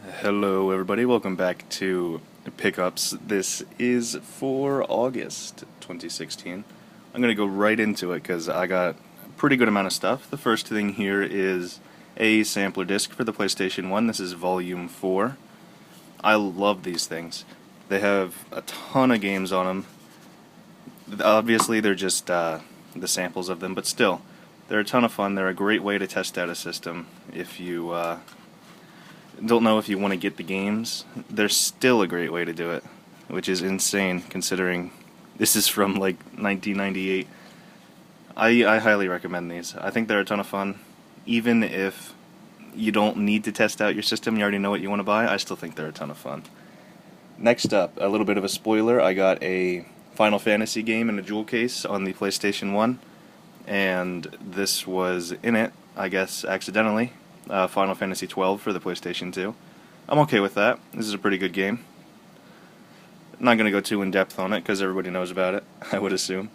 Hello everybody, welcome back to Pickups. This is for August 2016. I'm going to go right into it because I got a pretty good amount of stuff. The first thing here is a sampler disc for the PlayStation 1. This is Volume 4. I love these things. They have a ton of games on them. Obviously they're just the samples of them, but still, they're a ton of fun. They're a great way to test out a system if you don't know if you want to get the games. They're still a great way to do it, which is insane considering this is from like 1998. I highly recommend these. I think they're a ton of fun. Even if you don't need to test out your system, you already know what you want to buy, I still think they're a ton of fun. Next up, a little bit of a spoiler, I got a Final Fantasy game in a jewel case on the PlayStation 1, and this was in it, I guess, accidentally. Final Fantasy 12 for the PlayStation 2. I'm okay with that. This is a pretty good game. Not going to go too in-depth on it because everybody knows about it, I would assume.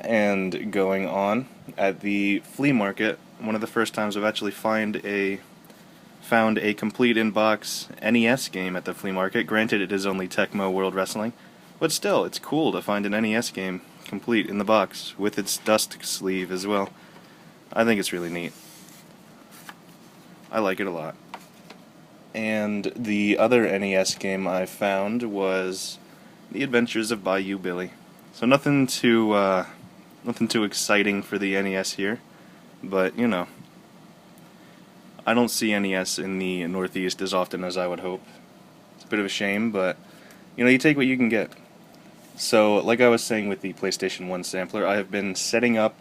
And going on, at the flea market, one of the first times I've actually found a complete in-box NES game at the flea market. Granted, it is only Tecmo World Wrestling, but still, it's cool to find an NES game complete in the box with its dust sleeve as well. I think it's really neat. I like it a lot. And the other NES game I found was The Adventures of Bayou Billy. So nothing too exciting for the NES here, but you know, I don't see NES in the Northeast as often as I would hope. It's a bit of a shame, but you know, you take what you can get. So, like I was saying with the PlayStation 1 sampler, I have been setting up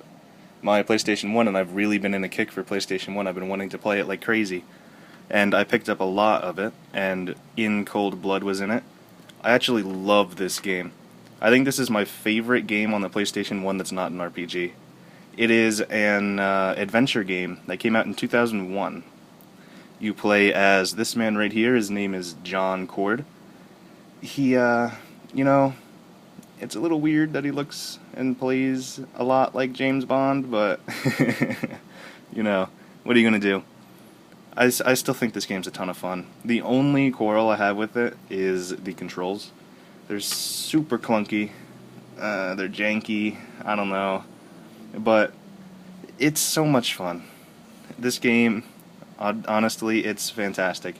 my PlayStation 1, and I've really been in a kick for PlayStation 1. I've been wanting to play it like crazy. And I picked up a lot of it, and In Cold Blood was in it. I actually love this game. I think this is my favorite game on the PlayStation 1 that's not an RPG. It is an adventure game that came out in 2001. You play as this man right here. His name is John Cord. He, you know, it's a little weird that he looks and plays a lot like James Bond, but, you know, what are you going to do? I still think this game's a ton of fun. The only quarrel I have with it is the controls. They're super clunky, they're janky, I don't know, but it's so much fun. This game, honestly, it's fantastic.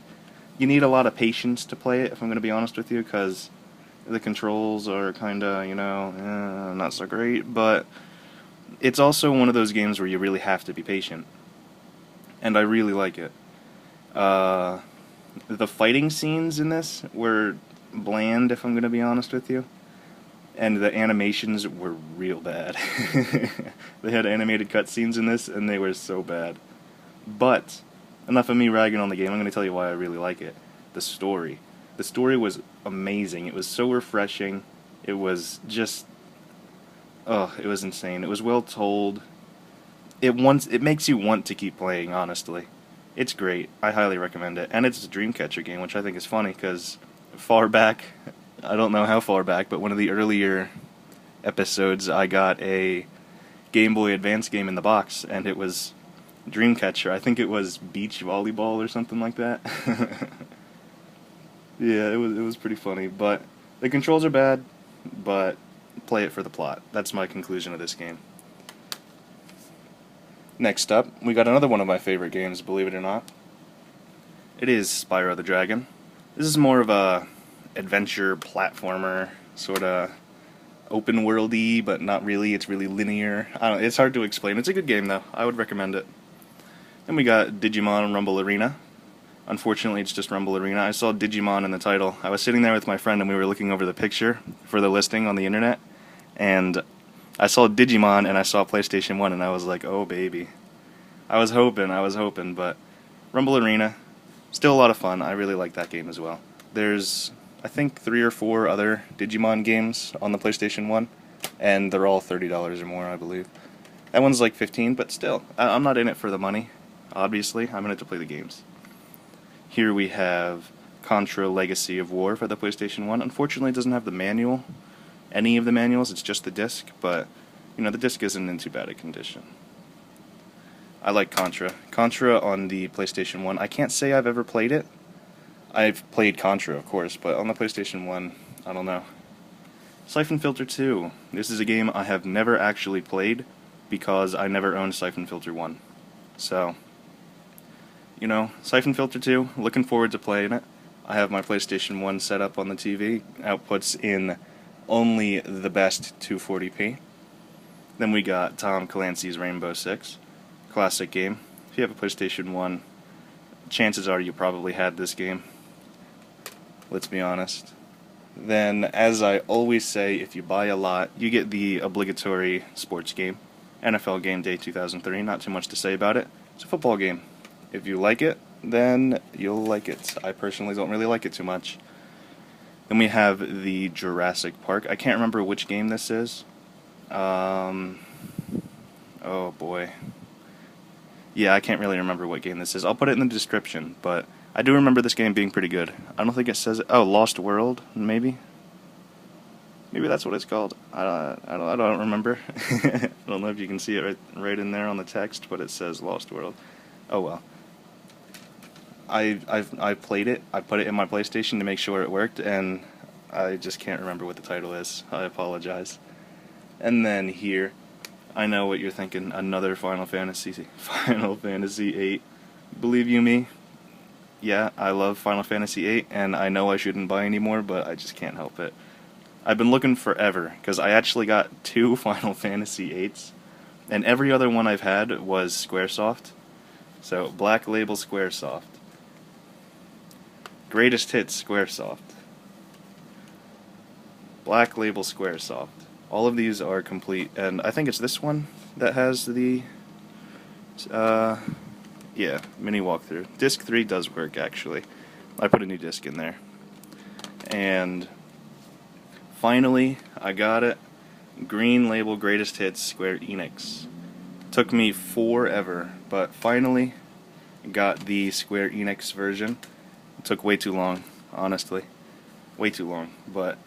You need a lot of patience to play it, if I'm going to be honest with you, because the controls are kinda, you know, not so great, but it's also one of those games where you really have to be patient. And I really like it. The fighting scenes in this were bland, if I'm gonna be honest with you. And the animations were real bad. They had animated cutscenes in this, and they were so bad. But, enough of me ragging on the game, I'm gonna tell you why I really like it. The story. The story was amazing. It was so refreshing. It was just, oh, it was insane. It was well told. It makes you want to keep playing, honestly. It's great. I highly recommend it. And it's a Dreamcatcher game, which I think is funny, because far back, I don't know how far back, but one of the earlier episodes, I got a Game Boy Advance game in the box, and it was Dreamcatcher. I think it was Beach Volleyball or something like that. Yeah, it was pretty funny, but the controls are bad, but play it for the plot. That's my conclusion of this game. Next up, we got another one of my favorite games, believe it or not. It is Spyro the Dragon. This is more of a adventure platformer, sort of open worldy, but not really. It's really linear. I don't know, it's hard to explain. It's a good game though. I would recommend it. Then we got Digimon Rumble Arena. Unfortunately, it's just Rumble Arena. I saw Digimon in the title. I was sitting there with my friend and we were looking over the picture for the listing on the internet, and I saw Digimon and I saw PlayStation 1 and I was like, oh baby. I was hoping, but Rumble Arena, still a lot of fun. I really like that game as well. There's, I think, 3 or 4 other Digimon games on the PlayStation 1, and they're all $30 or more, I believe. That one's like $15, but still, I'm not in it for the money, obviously. I'm in it to play the games. Here we have Contra Legacy of War for the PlayStation 1. Unfortunately, it doesn't have the manual, any of the manuals, it's just the disc, but, you know, the disc isn't in too bad a condition. I like Contra. Contra on the PlayStation 1, I can't say I've ever played it, I've played Contra, of course, but on the PlayStation 1, I don't know. Siphon Filter 2. This is a game I have never actually played because I never owned Siphon Filter 1. So, you know, Siphon Filter 2, looking forward to playing it. I have my PlayStation 1 set up on the TV, outputs in only the best 240p. Then we got Tom Clancy's Rainbow Six, classic game. If you have a PlayStation 1, chances are you probably had this game. Let's be honest. Then, as I always say, if you buy a lot, you get the obligatory sports game. NFL Game Day 2003, not too much to say about it. It's a football game. If you like it, then you'll like it. I personally don't really like it too much. Then we have the Jurassic Park. I can't remember which game this is. Oh boy. Yeah, I can't really remember what game this is. I'll put it in the description, but I do remember this game being pretty good. I don't think it says it. Oh, Lost World, maybe? Maybe that's what it's called. I don't remember. I don't know if you can see it right in there on the text, but it says Lost World. Oh well. I played it. I put it in my PlayStation to make sure it worked, and I just can't remember what the title is. I apologize. And then here, I know what you're thinking. Another Final Fantasy VIII. Believe you me, yeah, I love Final Fantasy VIII, and I know I shouldn't buy anymore, but I just can't help it. I've been looking forever, because I actually got 2 Final Fantasy VIIIs, and every other one I've had was Squaresoft. So, Black Label Squaresoft. Greatest Hits Squaresoft. Black Label Squaresoft. All of these are complete, and I think it's this one that has the, yeah, mini walkthrough. Disc 3 does work, actually. I put a new disc in there. And finally, I got it. Green Label Greatest Hits Square Enix. Took me forever, but finally got the Square Enix version. It took way too long, honestly. Way too long, but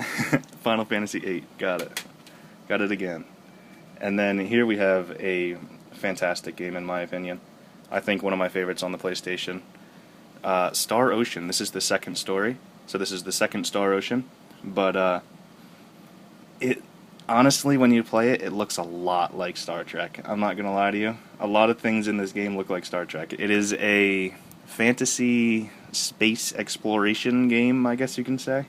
Final Fantasy VIII, got it. Got it again. And then here we have a fantastic game, in my opinion. I think one of my favorites on the PlayStation. Star Ocean. This is the second story. So this is the second Star Ocean. But it honestly, when you play it, it looks a lot like Star Trek. I'm not going to lie to you. A lot of things in this game look like Star Trek. It is a fantasy space exploration game, I guess you can say.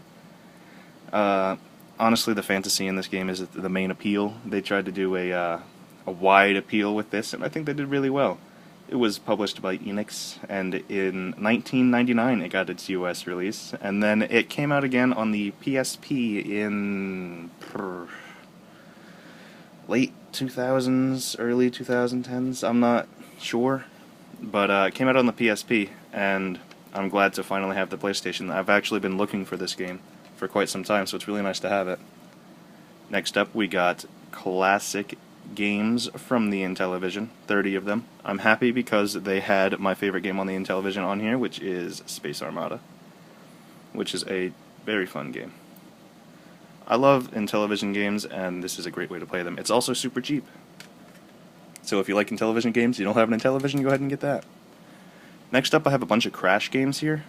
Honestly, the fantasy in this game is the main appeal. They tried to do a wide appeal with this, and I think they did really well. It was published by Enix, and in 1999 it got its US release, and then it came out again on the PSP in late 2000s, early 2010s, I'm not sure, but it came out on the PSP, and I'm glad to finally have the PlayStation. I've actually been looking for this game for quite some time, so it's really nice to have it. Next up, we got classic games from the Intellivision, 30 of them. I'm happy because they had my favorite game on the Intellivision on here, which is Space Armada, which is a very fun game. I love Intellivision games, and this is a great way to play them. It's also super cheap. So if you like Intellivision games, you don't have an Intellivision, go ahead and get that. Next up, I have a bunch of Crash games here.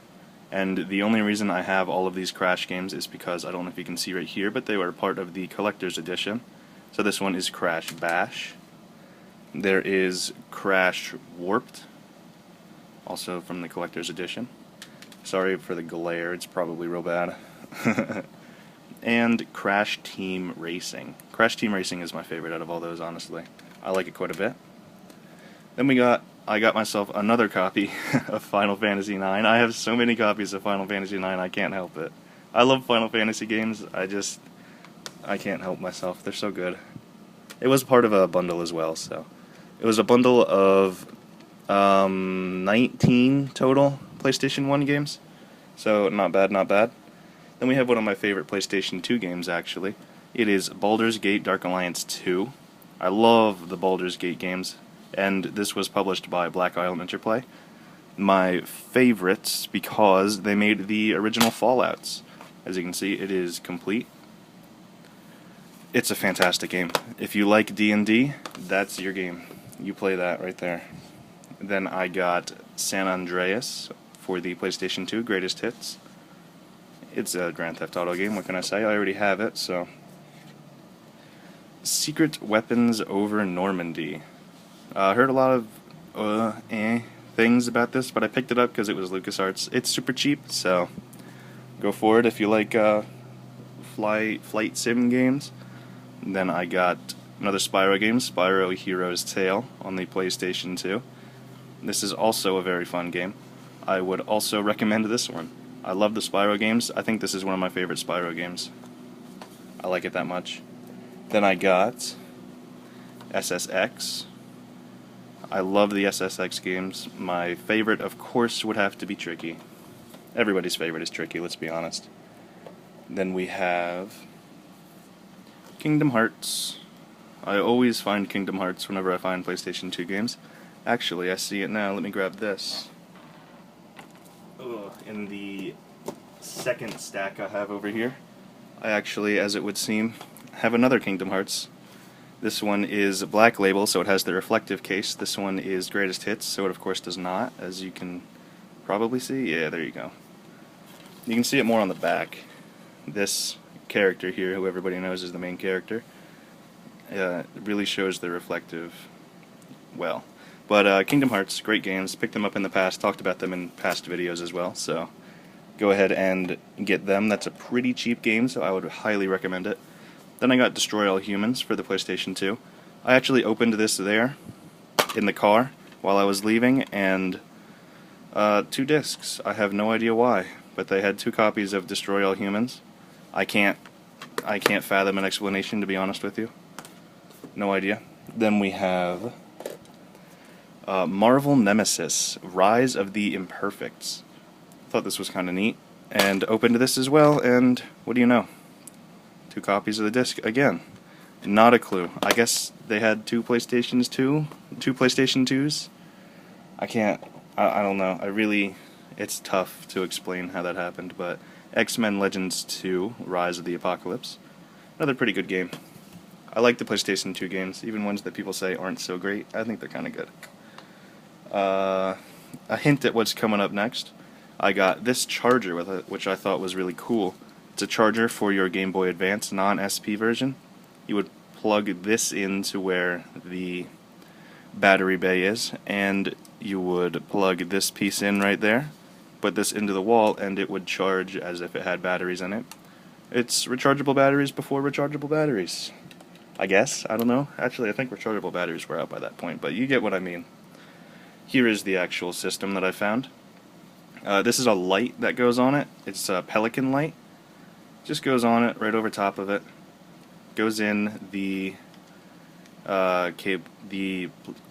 And the only reason I have all of these Crash games is because, I don't know if you can see right here, but they were part of the Collector's Edition. So this one is Crash Bash. There is Crash Warped, also from the Collector's Edition. Sorry for the glare, it's probably real bad. And Crash Team Racing. Crash Team Racing is my favorite out of all those, honestly. I like it quite a bit. Then I got myself another copy of Final Fantasy IX. I have so many copies of Final Fantasy IX, I can't help it. I love Final Fantasy games, I can't help myself, they're so good. It was part of a bundle as well, so. It was a bundle of 19 total PlayStation 1 games, so not bad, not bad. Then we have one of my favorite PlayStation 2 games, actually. It is Baldur's Gate Dark Alliance 2. I love the Baldur's Gate games, and this was published by Black Isle Interplay. My favorites because they made the original Fallouts. As you can see, it is complete. It's a fantastic game. If you like D&D, that's your game. You play that right there. Then I got San Andreas for the PlayStation 2, Greatest Hits. It's a Grand Theft Auto game, what can I say? I already have it, so. Secret Weapons over Normandy. I heard a lot of things about this, but I picked it up because it was LucasArts. It's super cheap, so go for it if you like flight sim games. And then I got another Spyro game, Spyro Hero's Tale, on the PlayStation 2. This is also a very fun game. I would also recommend this one. I love the Spyro games. I think this is one of my favorite Spyro games. I like it that much. Then I got SSX. I love the SSX games. My favorite, of course, would have to be Tricky. Everybody's favorite is Tricky, let's be honest. Then we have Kingdom Hearts. I always find Kingdom Hearts whenever I find PlayStation 2 games. Actually, I see it now. Let me grab this. In the second stack I have over here, I actually, as it would seem, have another Kingdom Hearts. This one is Black Label, so it has the reflective case. This one is Greatest Hits, so it of course does not, as you can probably see. Yeah, there you go. You can see it more on the back. This character here, who everybody knows is the main character, really shows the reflective well. But Kingdom Hearts, great games. Picked them up in the past, talked about them in past videos as well, so go ahead and get them. That's a pretty cheap game, so I would highly recommend it. Then I got Destroy All Humans for the PlayStation 2. I actually opened this there in the car while I was leaving, and 2 discs. I have no idea why, but they had 2 copies of Destroy All Humans. I can't fathom an explanation, to be honest with you. No idea. Then we have Marvel Nemesis, Rise of the Imperfects. Thought this was kind of neat, and opened this as well, and what do you know? 2 copies of the disc again. Not a clue. I guess they had 2 PlayStation 2s. I don't know. It's tough to explain how that happened, but X-Men Legends 2, Rise of the Apocalypse. Another pretty good game. I like the PlayStation 2 games, even ones that people say aren't so great. I think they're kind of good. A hint at what's coming up next. I got this charger with it, which I thought was really cool. It's a charger for your Game Boy Advance non-SP version. You would plug this into where the battery bay is, and you would plug this piece in right there, put this into the wall, and it would charge as if it had batteries in it. It's rechargeable batteries before rechargeable batteries, I guess. I don't know. Actually, I think rechargeable batteries were out by that point, but you get what I mean. Here is the actual system that I found. This is a light that goes on it. It's a Pelican light. Just goes on it right over top of it. Goes in the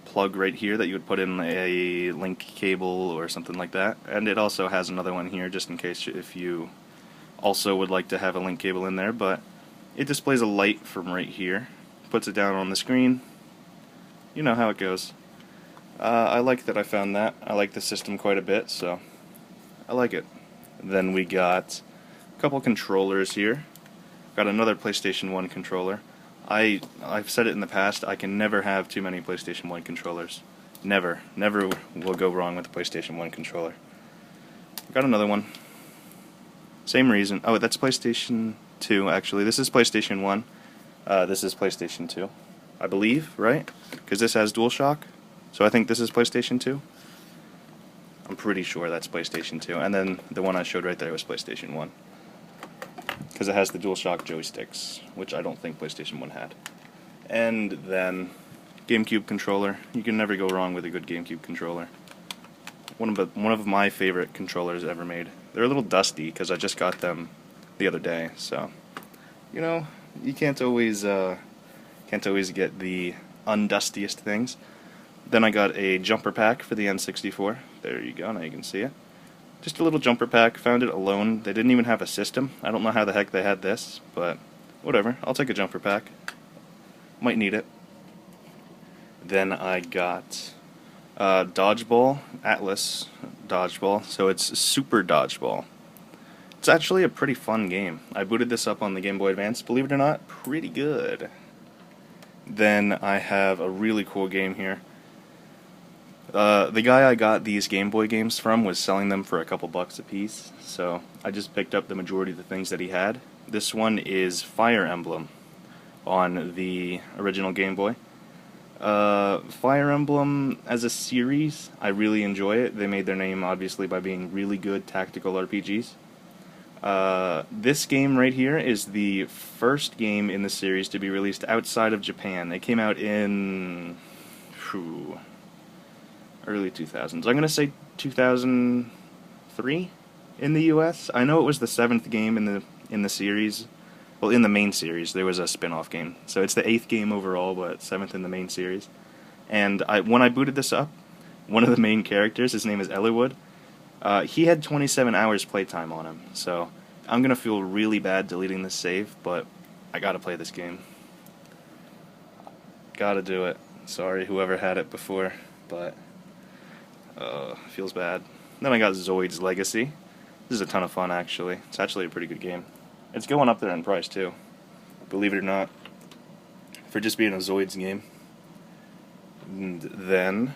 plug right here that you would put in a link cable or something like that. And it also has another one here just in case if you also would like to have a link cable in there. But it displays a light from right here. Puts it down on the screen. You know how it goes. I like that I found that. I like the system quite a bit, so I like it. Then we got a couple controllers here. Got another PlayStation 1 controller. I've said it in the past, I can never have too many PlayStation 1 controllers. Never will go wrong with the PlayStation 1 controller. Got another one. Same reason. Oh, that's PlayStation 2, actually. This is PlayStation 1. This is PlayStation 2. I believe, right? Because this has DualShock. So I think this is PlayStation 2. I'm pretty sure that's PlayStation 2. And then the one I showed right there was PlayStation 1. Because it has the DualShock joysticks, which I don't think PlayStation 1 had. And then GameCube controller. You can never go wrong with a good GameCube controller. One of my favorite controllers ever made. They're a little dusty because I just got them the other day. So, you know, you can't always get the undustiest things. Then I got a jumper pack for the N64. There you go, now you can see it. Just a little jumper pack, found it alone. They didn't even have a system. I don't know how the heck they had this, but whatever. I'll take a jumper pack. Might need it. Then I got Dodgeball, Atlas Dodgeball, so it's Super Dodgeball. It's actually a pretty fun game. I booted this up on the Game Boy Advance. Believe it or not, pretty good. Then I have a really cool game here. The guy I got these Game Boy games from was selling them for a couple bucks a piece, so I just picked up the majority of the things that he had. This one is Fire Emblem on the original Game Boy. Fire Emblem as a series, I really enjoy it. They made their name obviously by being really good tactical RPGs. This game right here is the first game in the series to be released outside of Japan. It came out in early 2000s. I'm going to say 2003 in the US. I know it was the 7th game in the series. Well, in the main series, there was a spin-off game. So it's the 8th game overall, but 7th in the main series. And when I booted this up, one of the main characters, his name is Ellerwood, he had 27 hours playtime on him. So I'm going to feel really bad deleting this save, but I got to play this game. Got to do it. Sorry, whoever had it before, but feels bad. Then I got Zoid's Legacy. This is a ton of fun, actually. It's actually a pretty good game. It's going up there in price, too. Believe it or not. For just being a Zoids game. And then,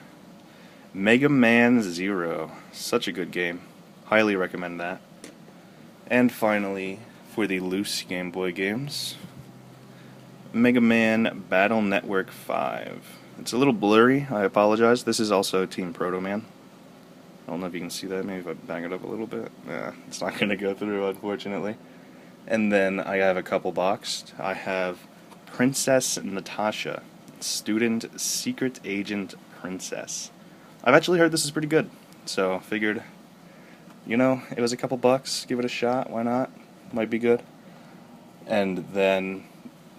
Mega Man Zero. Such a good game. Highly recommend that. And finally, for the loose Game Boy games, Mega Man Battle Network 5. It's a little blurry, I apologize. This is also Team Proto Man. I don't know if you can see that. Maybe if I bang it up a little bit. Nah, it's not going to go through, unfortunately. And then I have a couple boxed. I have Princess Natasha, Student Secret Agent Princess. I've actually heard this is pretty good, so figured, it was a couple bucks, give it a shot, why not? Might be good. And then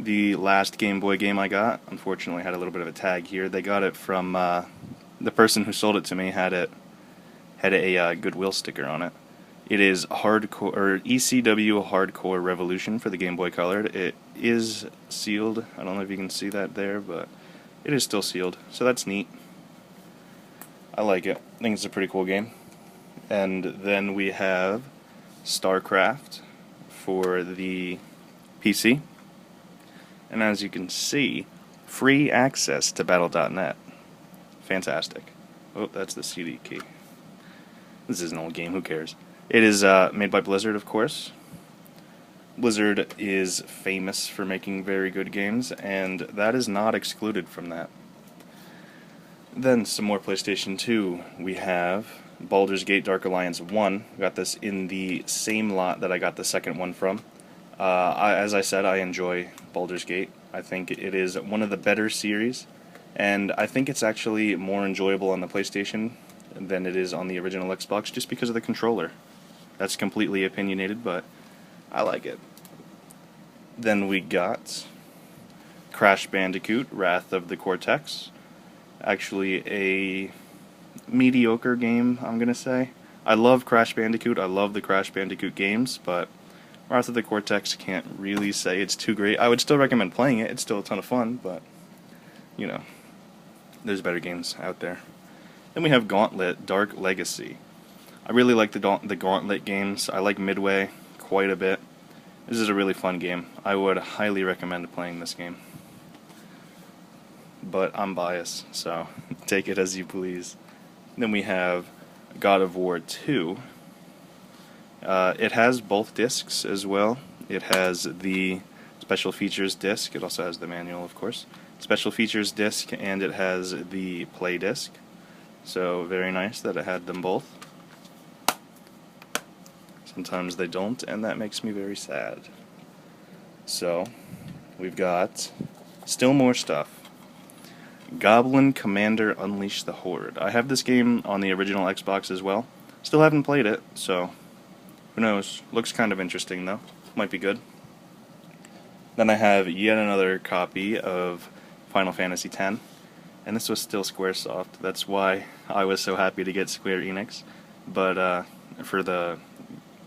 the last Game Boy game I got, unfortunately had a little bit of a tag here. They got it from, the person who sold it to me had a Goodwill sticker on it. It is ECW Hardcore Revolution for the Game Boy Color. It is sealed. I don't know if you can see that there, but it is still sealed, so that's neat. I like it. I think it's a pretty cool game. And then we have StarCraft for the PC. And as you can see, free access to Battle.net. Fantastic. Oh, that's the CD key. This is an old game, who cares? It is made by Blizzard, of course. Blizzard is famous for making very good games, and that is not excluded from that. Then some more PlayStation 2. We have Baldur's Gate Dark Alliance 1. Got this in the same lot that I got the second one from. As I said, I enjoy Baldur's Gate. I think it is one of the better series, and I think it's actually more enjoyable on the PlayStation than it is on the original Xbox, just because of the controller. That's completely opinionated, but I like it. Then we got Crash Bandicoot, Wrath of the Cortex. Actually a mediocre game, I'm going to say. I love Crash Bandicoot, I love the Crash Bandicoot games, but Wrath of the Cortex can't really say it's too great. I would still recommend playing it, it's still a ton of fun, but, there's better games out there. Then we have Gauntlet, Dark Legacy. I really like the Gauntlet games. I like Midway quite a bit. This is a really fun game. I would highly recommend playing this game. But I'm biased, so take it as you please. Then we have God of War 2. It has both discs as well. It has the special features disc. It also has the manual, of course. Special features disc, and it has the play disc. So very nice that it had them both. Sometimes they don't, and that makes me very sad. So, we've got still more stuff. Goblin Commander Unleash the Horde. I have this game on the original Xbox as well. Still haven't played it, so who knows. Looks kind of interesting, though. Might be good. Then I have yet another copy of Final Fantasy X, and this was still Squaresoft. That's why I was so happy to get Square Enix. But for the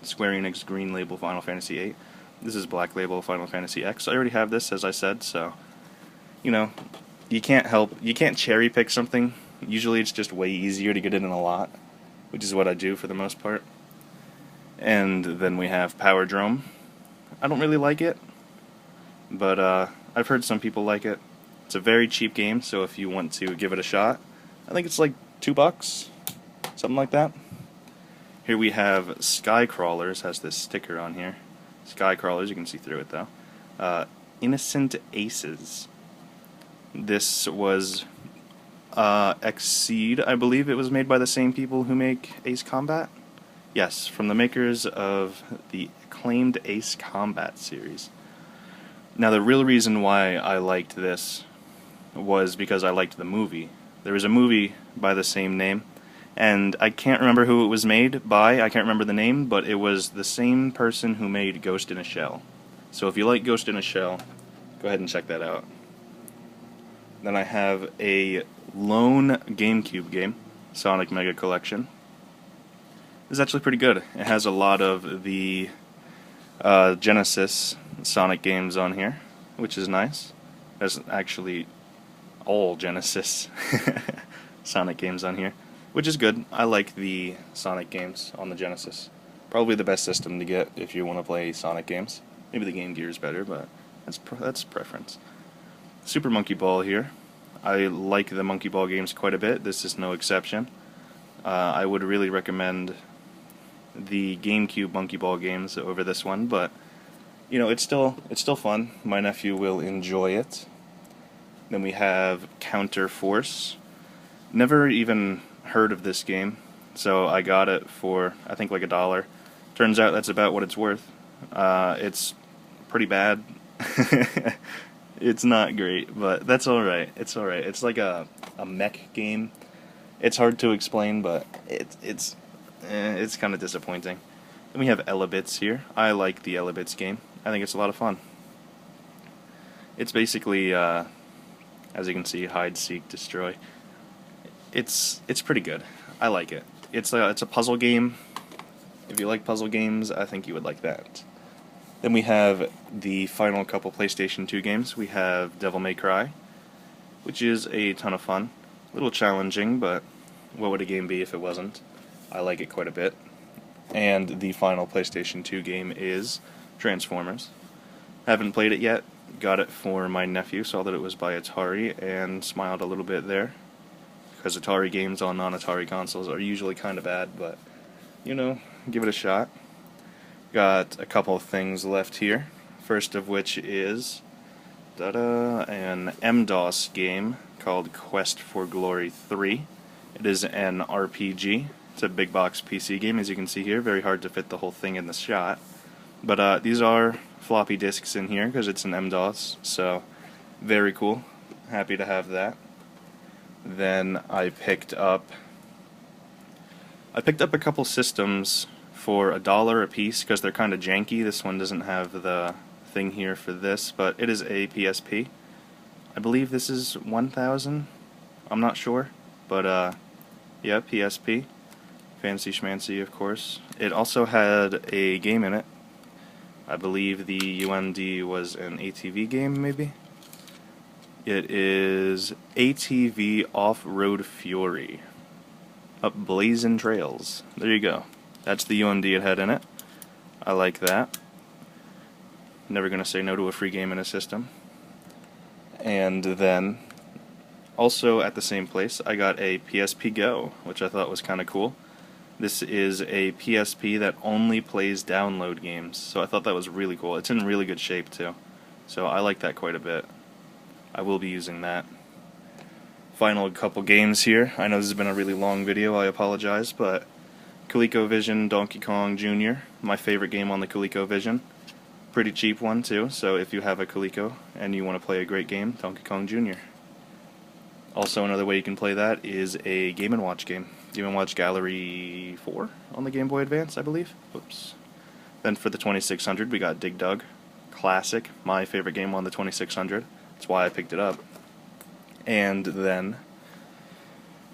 Square Enix Green Label Final Fantasy VIII, this is Black Label Final Fantasy X. I already have this, as I said, so, you can't cherry pick something. Usually it's just way easier to get it in a lot, which is what I do for the most part. And then we have Power Drome. I don't really like it, but I've heard some people like it. It's a very cheap game, so if you want to give it a shot, I think it's like $2, something like that. Here we have Sky Crawlers, has this sticker on here. Sky Crawlers, you can see through it though. Innocent Aces. This was Exceed, I believe it was made by the same people who make Ace Combat. Yes, from the makers of the acclaimed Ace Combat series. Now the real reason why I liked this was because I liked the movie. There was a movie by the same name, and I can't remember who it was made by, I can't remember the name, but it was the same person who made Ghost in a Shell. So if you like Ghost in a Shell, go ahead and check that out. Then I have a lone GameCube game, Sonic Mega Collection. It's actually pretty good. It has a lot of the Genesis Sonic games on here, which is nice. There's actually all Genesis Sonic games on here, which is good. I like the Sonic games on the Genesis. Probably the best system to get if you want to play Sonic games. Maybe the Game Gear is better, but that's preference. Super Monkey Ball here. I like the Monkey Ball games quite a bit. This is no exception. I would really recommend the GameCube Monkey Ball games over this one, but you know, it's still fun. My nephew will enjoy it. Then we have Counter Force. Never even heard of this game, so I got it for I think like $1. Turns out that's about what it's worth. It's pretty bad. It's not great, but that's alright. It's alright. It's like a mech game. It's hard to explain, but it's kind of disappointing. Then we have Elebits here. I like the Elebits game. I think it's a lot of fun. It's basically, as you can see, hide, seek, destroy. It's pretty good. I like it. It's a puzzle game. If you like puzzle games, I think you would like that. Then we have the final couple PlayStation 2 games. We have Devil May Cry, which is a ton of fun. A little challenging, but what would a game be if it wasn't? I like it quite a bit. And the final PlayStation 2 game is Transformers. Haven't played it yet. Got it for my nephew, saw that it was by Atari, and smiled a little bit there. Because Atari games on non-Atari consoles are usually kind of bad, but, you know, give it a shot. Got a couple of things left here. First of which is an MS-DOS game called Quest for Glory 3. It is an RPG. It's a big box PC game, as you can see here. Very hard to fit the whole thing in the shot. But these are floppy disks in here because it's an MS-DOS, so very cool. Happy to have that. Then I picked up a couple systems for $1 a piece because they're kind of janky. This one doesn't have the thing here for this, but it is a PSP. I believe this is 1,000. I'm not sure, but yeah, PSP. Fancy schmancy, of course. It also had a game in it. I believe the UMD was an ATV game, maybe? It is ATV Off-Road Fury. Up Blazin' Trails. There you go. That's the UMD it had in it. I like that. Never gonna say no to a free game in a system. And then, also at the same place, I got a PSP Go, which I thought was kinda cool. This is a PSP that only plays download games, so I thought that was really cool. It's in really good shape too, so I like that quite a bit. I will be using that. Final couple games here. I know this has been a really long video, I apologize, but ColecoVision Donkey Kong Jr., my favorite game on the ColecoVision. Pretty cheap one too, so if you have a Coleco and you want to play a great game, Donkey Kong Jr. Also, another way you can play that is a Game & Watch game. Game & Watch Gallery 4 on the Game Boy Advance, I believe. Oops. Then for the 2600, we got Dig Dug. Classic, my favorite game on the 2600. That's why I picked it up. And then,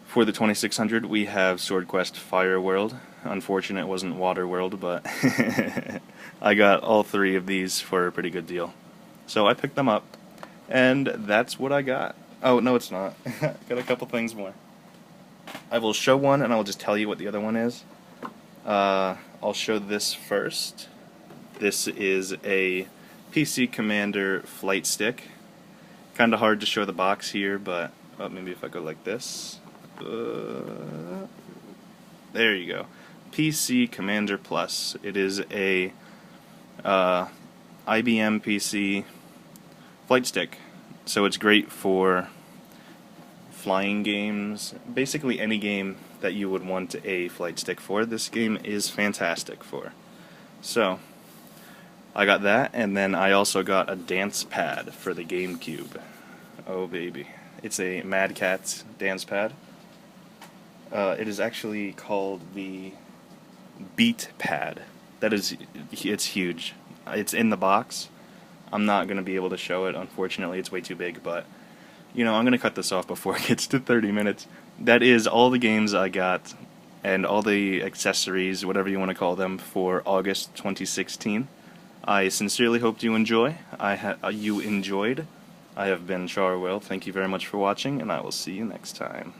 for the 2600, we have Sword Quest Fire World. Unfortunate it wasn't Water World, but I got all three of these for a pretty good deal. So I picked them up, and that's what I got. Oh, no it's not. Got a couple things more. I will show one, and I will just tell you what the other one is. I'll show this first. This is a PC Commander flight stick. Kinda hard to show the box here, but maybe if I go like this. There you go. PC Commander Plus. It is a IBM PC flight stick, so it's great for flying games. Basically any game that you would want a flight stick for, this game is fantastic for. So I got that, and then I also got a dance pad for the GameCube. Oh baby. It's a Mad Catz dance pad. It is actually called the Beat Pad. It's huge. It's in the box. I'm not going to be able to show it, unfortunately, it's way too big, but, you know, I'm going to cut this off before it gets to 30 minutes. That is all the games I got, and all the accessories, whatever you want to call them, for August 2016. I sincerely hope you enjoy. You enjoyed. I have been Charwhale. Thank you very much for watching, and I will see you next time.